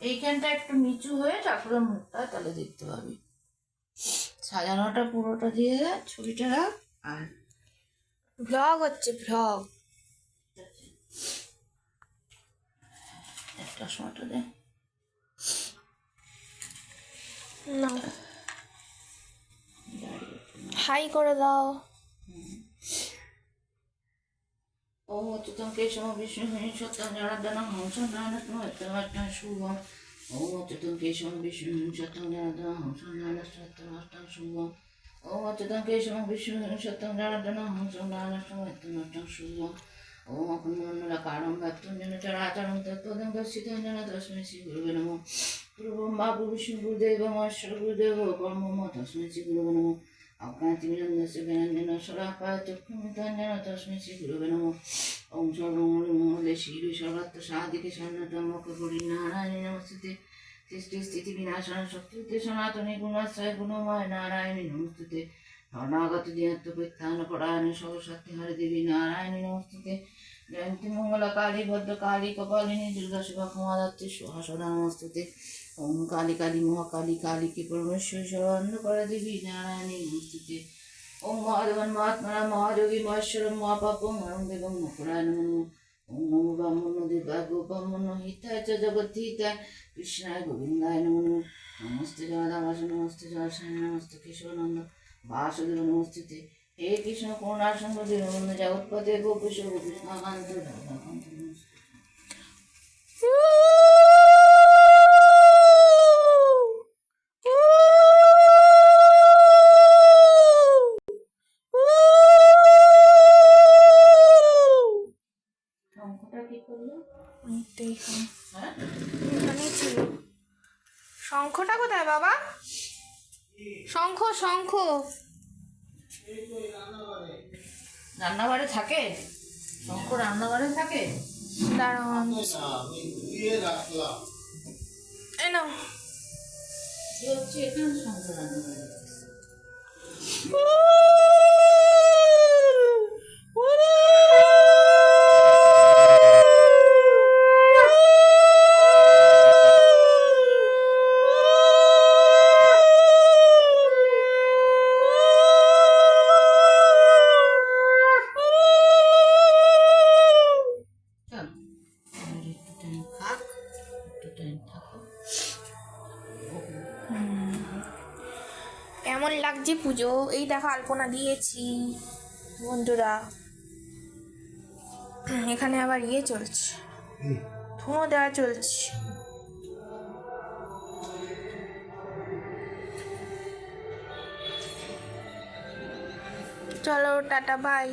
এইখানটা একটু নিচু হয়ে ঠাকুরের মুখটা তাহলে দেখতে পাবি। সাজানোটা পুরোটা দিয়ে ছবিটা রাখ। আর ভ্লগ হচ্ছে, ভ্লগ। একটা সময়টা দে না, হাই করে দাও। ওম অচ্যুতং কেশব বিষ্ণু সত্যং জনার্দনং হংসং নারায়ণং শুভম। ওম অচ্যুতং কেশব বিষ্ণু সত্যং জনার্দনং হংসং নারায়ণং শুভম। ওম অচ্যুতং কেশব বিষ্ণু সত্যং জনার্দনং হংসং নারায়ণং শুভম। ওম অখণ্ডমণ্ডলাকারং ব্যক্তং যেন চরাচরং তৎপদং দর্শিতং যেন তস্मै শ্রী গুরুবে নমঃ। পূর্বং মা বিষ্ণু গুরুদেবং ঈশ্বর গুরুদেবো ব্রহ্মম তস্मै শ্রী গুরুবে নমঃ। অজ্ঞাতিমিরন্দস্য জ্ঞানাঞ্জনা শলাকায় চক্ষুমিলিतं যেন তস্मै শ্রী গুরুবে নমঃ। ওম সর্বমঙ্গলে শিবে সর্বাত্ম সাধিকে শরণ্যতম মুখগৌরী নারায়ণী নমস্তুতে। সৃষ্টি স্থিতি বিনাশায় শক্তিতে সনাতনী গুণাশ্রয় গুণময় নারায়ণী নমস্তুতে। শরণাগত দিনাত্ম পরিত্রাণ পরায়ণে সর্বশক্তি হরে দেবী নারায়ণী নমস্তুতে। জয়ন্তী মঙ্গলা কালী ভদ্রকালী কপালিনী দুর্গা শিবা ক্ষমাদাত্রী সোহা সদা নমস্তুতে। ওম কালী কালী মহাকালী কালীকে পরমেশ্বরী সর্বান্ধকারা দেবী নারায়ণী নমস্তুতে। ওম মহাদেবন মহাত্মারা মহাযোগী মহেশ্বরম মহাপাপম হরং দেবং মুকুরায় নমঃ। ওম নমো ব্রাহ্মণ দেবায় গোব্রাহ্মণ হিতায় চ জগদ্ধিতায় কৃষ্ণায় গোবিন্দায় নমঃ। নমস্তে জয়দাবাস নমস্তে জয়সাই নমস্তে কেশবানন্দ বাসুদেব নমস্তুতে। হে কৃষ্ণ করুণা সিন্ধু দীনবন্ধু জগৎপতে গোপীশ গোপীষ্ণকান্ত রাধাকান্ত নমস্তে। শঙ্খটা কি করলো? হ্যাঁ, এখানেই ছিল। শঙ্খটা কোথায় বাবা? শঙ্খ, শঙ্খ। রান্নাঘরে থাকে শঙ্খ, রান্নাঘরে থাকে। দাঁড়াও, এই নাও। কি হচ্ছে এখানে? শঙ্খ রান্নাঘরে কেমন লাগছে পুজো? এই দেখো আলপনা দিয়েছি বন্ধুরা। এখানে আবার ইয়ে চলছে, ধুনো দেওয়া চলছে। চলো টাটা, বাই।